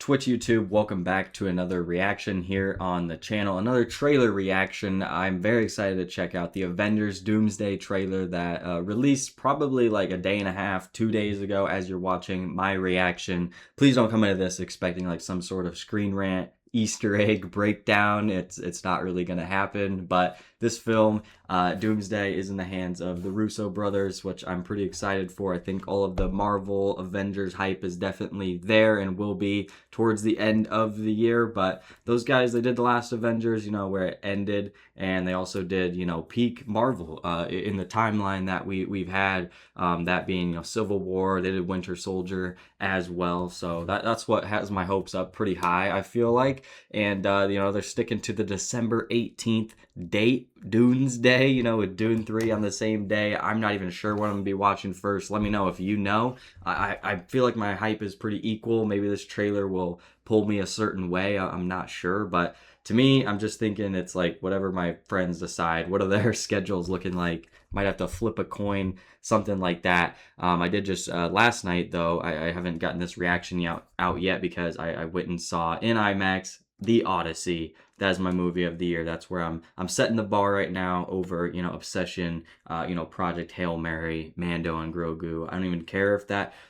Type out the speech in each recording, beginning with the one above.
Twitch YouTube, welcome back to another reaction here on the channel, another trailer reaction. I'm very excited to check out the Avengers Doomsday trailer that released probably like a day and a half, 2 days ago as you're watching my reaction. Please don't come into this expecting like some sort of screen rant, Easter egg breakdown. It's not really gonna happen, but this film, Doomsday, is in the hands of the Russo brothers, which I'm pretty excited for. I think all of the Marvel Avengers hype is definitely there and will be towards the end of the year, but those guys, they did the last Avengers, you know, where it ended, and they also did, you know, peak Marvel in the timeline that we've had, that being, you know, Civil War. They did Winter Soldier as well, so that's what has my hopes up pretty high, I feel like. And you know, they're sticking to the December 18th date, Doomsday, you know, with Dune 3 on the same day. I'm not even sure what I'm gonna be watching first. Let me know if you know. I feel like my hype is pretty equal. Maybe this trailer will pull me a certain way. I'm not sure, but to me, I'm just thinking it's like whatever my friends decide. What are their schedules looking like? Might have to flip a coin, something like that. I did just last night, though. I haven't gotten this reaction out yet because I went and saw in IMAX The Odyssey. That is my movie of the year. That's where I'm setting the bar right now over, you know, Obsession, you know, Project Hail Mary, Mando and Grogu. I don't even care if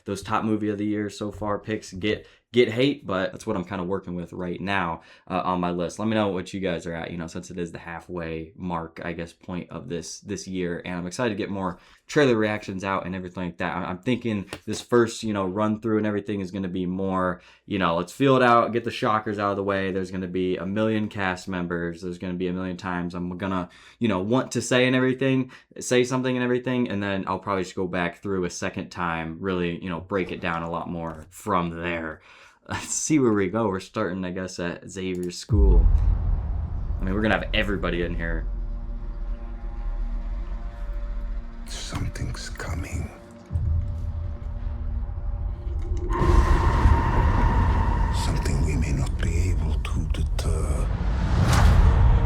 those top movie of the year so far picks get hate, but that's what I'm kind of working with right now on my list. Let me know what you guys are at, you know, since it is the halfway mark, I guess, point of this year, and I'm excited to get more trailer reactions out and everything like that. I'm thinking this first, you know, run through and everything is going to be more, you know, let's feel it out, get the shockers out of the way. There's going to be a million cast members. There's going to be a million times I'm gonna, you know, want to say something and everything, and then I'll probably just go back through a second time, really, you know, break it down a lot more from there. Let's see where we go. We're starting, I guess, at Xavier's school. I mean, we're gonna have everybody in here. Something's coming. Something we may not be able to deter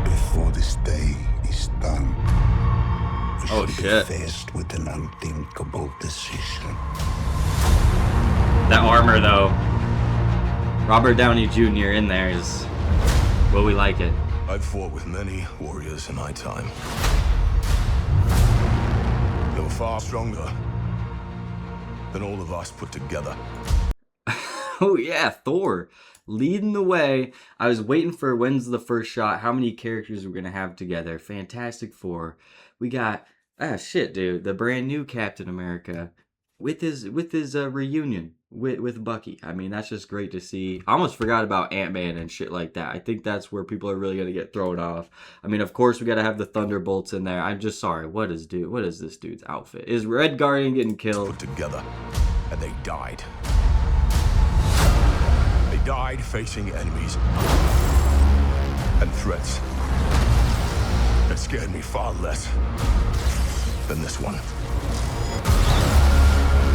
before this day is done. We should be faced with an unthinkable decision. That armor, though. Robert Downey Jr. in there is, well, we like it. I've fought with many warriors in my time. They were far stronger than all of us put together. Oh yeah, Thor leading the way. I was waiting for when's the first shot, how many characters we're gonna have together. Fantastic Four. We got shit, dude, the brand new Captain America with his reunion with Bucky. I mean, that's just great to see. I almost forgot about Ant-Man and shit like that. I think that's where people are really gonna get thrown off. I mean, of course we gotta have the Thunderbolts in there. I'm just sorry. What is this dude's outfit? Is Red Guardian getting killed? Put together, and they died. They died facing enemies and threats that scared me far less than this one.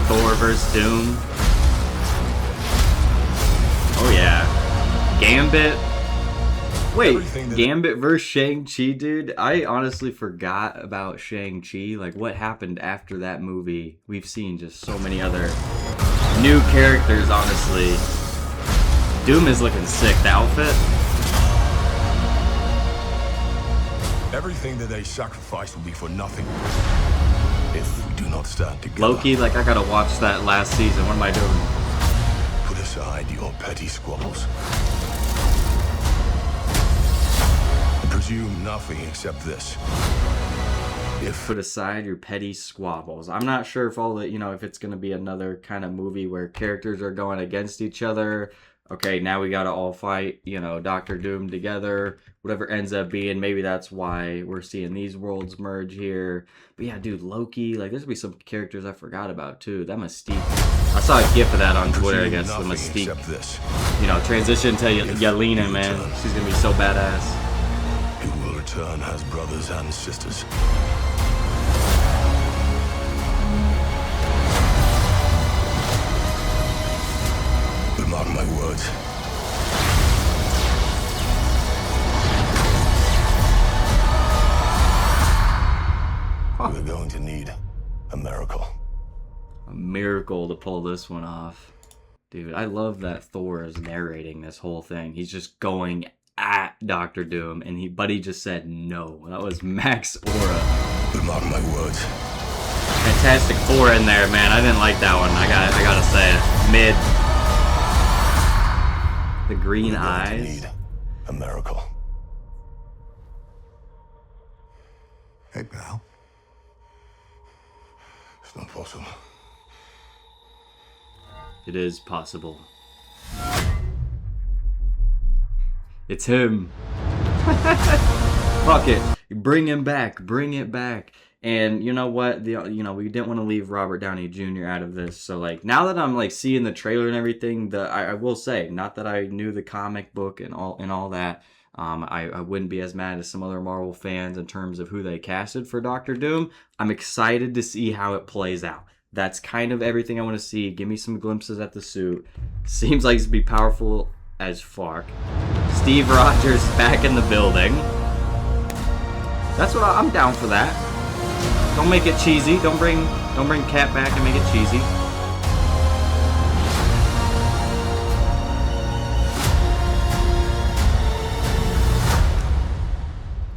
Thor vs. Doom. Oh yeah. Gambit. Wait, Gambit versus Shang-Chi, dude? I honestly forgot about Shang-Chi. Like, what happened after that movie? We've seen just so many other new characters, honestly. Doom is looking sick. The outfit. Everything that they sacrifice will be for nothing if we do not stand together. Loki, like, I gotta watch that last season. What am I doing? Put aside your petty squabbles. And presume nothing except this. Put aside your petty squabbles. I'm not sure if if it's gonna be another kind of movie where characters are going against each other. Okay, now we gotta all fight, you know, Doctor Doom together. Whatever ends up being, maybe that's why we're seeing these worlds merge here. But yeah, dude, Loki, like, there's gonna be some characters I forgot about too. That Mystique. I saw a gif of that on Twitter, I guess, the Mystique. You know, transition to Yelena, man. She's gonna be so badass. Who will return as brothers and sisters. Mark my words. We're going to need a miracle. A miracle to pull this one off. Dude, I love that Thor is narrating this whole thing. He's just going at Doctor Doom, and Buddy just said no. That was max aura. But mark my words. Fantastic Four in there, man. I didn't like that one. I gotta say it. Mid. The green eyes. Need a miracle. Hey, pal. It's not possible. It is possible. It's him. Fuck it. Bring him back. Bring it back. And you know what? We didn't want to leave Robert Downey Jr. out of this. So like now that I'm like seeing the trailer and everything, I will say, not that I knew the comic book and all that. I wouldn't be as mad as some other Marvel fans in terms of who they casted for Doctor Doom. I'm excited to see how it plays out. That's kind of everything I want to see. Give me some glimpses at the suit. Seems like it's be powerful as fuck. Steve Rogers back in the building. That's what I'm down for that. Don't make it cheesy. Don't bring Cat back and make it cheesy.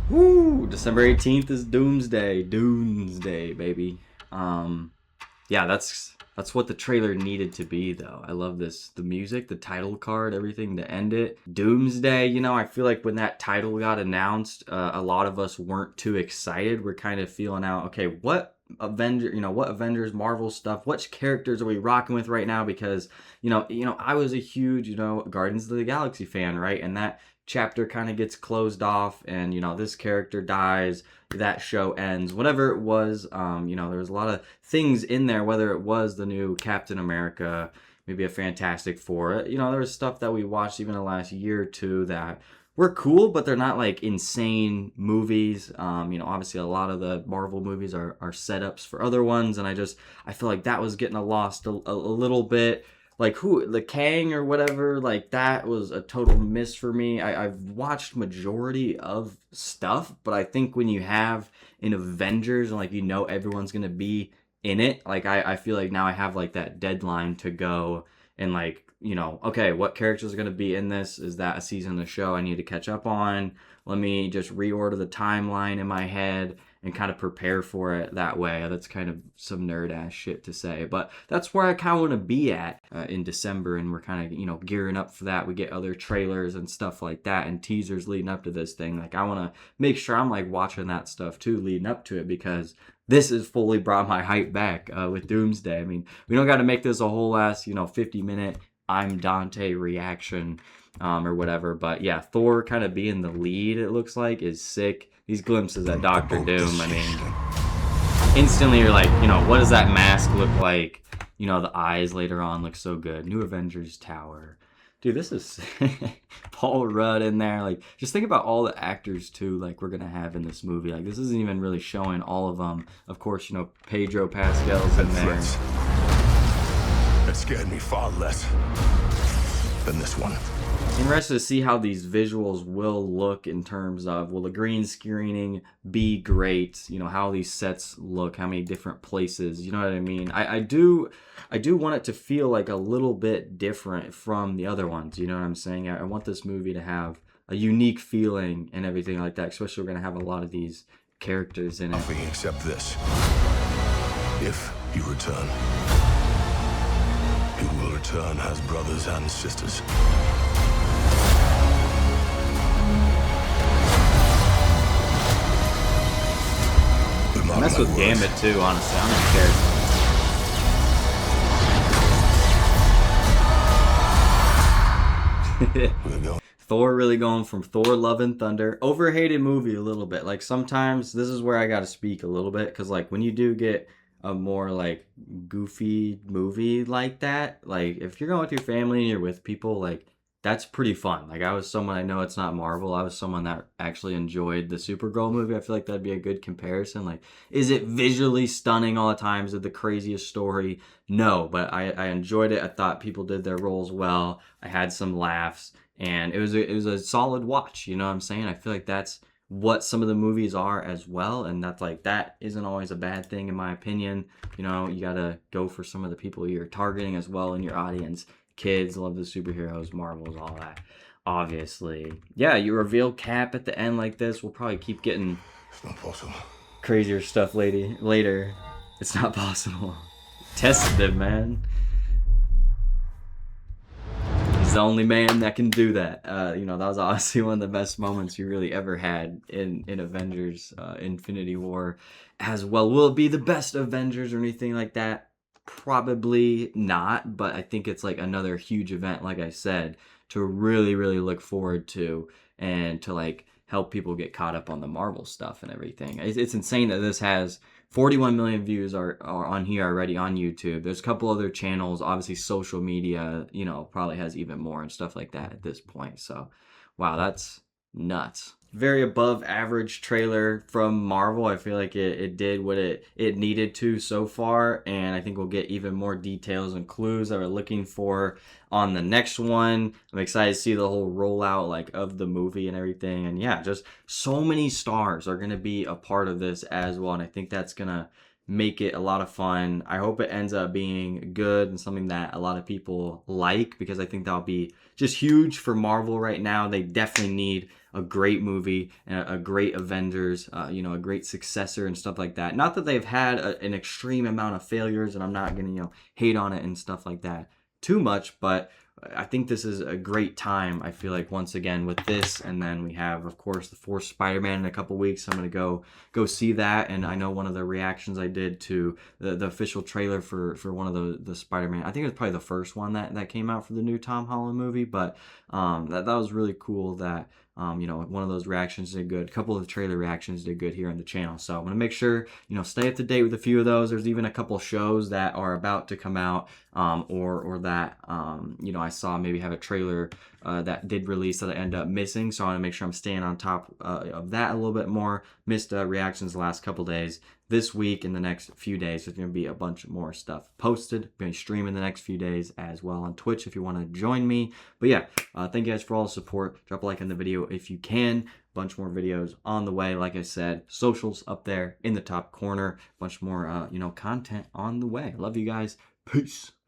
Woo! December 18th is Doomsday. Doomsday, baby. Yeah, that's what the trailer needed to be, though. I love this. The music, the title card, everything to end it. Doomsday, I feel like when that title got announced, a lot of us weren't too excited. We're kind of feeling out, okay, what Avengers, Marvel stuff, which characters are we rocking with right now? Because, I was a huge, Guardians of the Galaxy fan, right? And that chapter kind of gets closed off and this character dies, that show ends, whatever it was. There was a lot of things in there, whether it was the new Captain America, maybe a Fantastic Four, there was stuff that we watched even the last year or two that were cool, but they're not like insane movies. Obviously a lot of the Marvel movies are setups for other ones, and I feel like that was getting lost a little bit. Like the Kang or whatever, like that was a total miss for me. I've watched majority of stuff, but I think when you have an Avengers and like everyone's gonna be in it, like I feel like now I have like that deadline to go and like okay, what characters are gonna be in this? Is that a season of the show I need to catch up on? Let me just reorder the timeline in my head and kind of prepare for it that way. That's kind of some nerd ass shit to say, but that's where I kind of want to be at in December, and we're kind of gearing up for that. We get other trailers and stuff like that and teasers leading up to this thing. Like I want to make sure I'm like watching that stuff too leading up to it, because this has fully brought my hype back with Doomsday. I mean, we don't got to make this a whole ass 50-minute I'm Dante reaction or whatever, but yeah, Thor kind of being the lead, it looks like, is sick. These glimpses at Doctor Doom, I mean, instantly you're like, what does that mask look like? The eyes later on look so good. New Avengers Tower. Dude, this is Paul Rudd in there. Like, just think about all the actors, too, like, we're going to have in this movie. Like, this isn't even really showing all of them. Of course, Pedro Pascal's in there. That scared me far less than this one. Interested to see how these visuals will look in terms of, will the green screening be great? How these sets look, how many different places, you know what I mean? I do want it to feel like a little bit different from the other ones, you know what I'm saying? I want this movie to have a unique feeling and everything like that, especially we're going to have a lot of these characters in it. Nothing except this. If you return, you will return as brothers and sisters. I mess with Gambit too, honestly. I don't care. Thor really going from Thor Love and Thunder. Overhated movie a little bit. Like sometimes this is where I gotta speak a little bit, because like when you do get a more like goofy movie like that, like if you're going with your family and you're with people, like that's pretty fun. Like I was someone, I know it's not Marvel, I was someone that actually enjoyed the Supergirl movie. I feel like that'd be a good comparison. Like, is it visually stunning all the time? Is it the craziest story? No, but I enjoyed it. I thought people did their roles well. I had some laughs, and it was a solid watch. You know what I'm saying? I feel like that's what some of the movies are as well, and that's like, that isn't always a bad thing in my opinion. You gotta go for some of the people you're targeting as well in your audience. Kids love the superheroes, Marvels, all that. Obviously. Yeah, you reveal Cap at the end like this. We'll probably keep getting It's not possible. crazier stuff later. It's not possible. Tested them, man. He's the only man that can do that. You know, that was honestly one of the best moments you really ever had in Avengers Infinity War as well. Will it be the best Avengers or anything like that? Probably not, but I think it's like another huge event, like I said, to really, really look forward to, and to like help people get caught up on the Marvel stuff and everything. It's insane that this has 41 million views are on here already on YouTube. There's a couple other channels, obviously social media, you know, probably has even more and stuff like that at this point. So, wow, that's nuts. Very above average trailer from Marvel. I feel like it did what it needed to so far, and I think we'll get even more details and clues that we're looking for on the next one. I'm excited to see the whole rollout like of the movie and everything. And yeah, just so many stars are gonna be a part of this as well, and I think that's gonna make it a lot of fun. I hope it ends up being good and something that a lot of people like, because I think that'll be just huge for Marvel right now. They definitely need a great movie and a great Avengers, you know, a great successor and stuff like that. Not that they've had an extreme amount of failures, and I'm not gonna, you know, hate on it and stuff like that too much, but I think this is a great time. I feel like once again with this, and then we have, of course, the fourth Spider-Man in a couple weeks. I'm gonna go see that, and I know one of the reactions I did to the official trailer for one of the Spider-Man. I think it was probably the first one that came out for the new Tom Holland movie, but that was really cool that. You know, one of those reactions did good. A couple of the trailer reactions did good here on the channel. So I'm going to make sure, you know, stay up to date with a few of those. There's even a couple shows that are about to come out, or that, you know, I saw maybe have a trailer that did release that I ended up missing. So I want to make sure I'm staying on top of that a little bit more. Missed reactions the last couple days. This week, in the next few days, there's going to be a bunch more stuff posted. I'm going to stream in the next few days as well on Twitch if you want to join me. But yeah, thank you guys for all the support. Drop a like on the video if you can. Bunch more videos on the way. Like I said, socials up there in the top corner. Bunch more, you know, content on the way. Love you guys. Peace.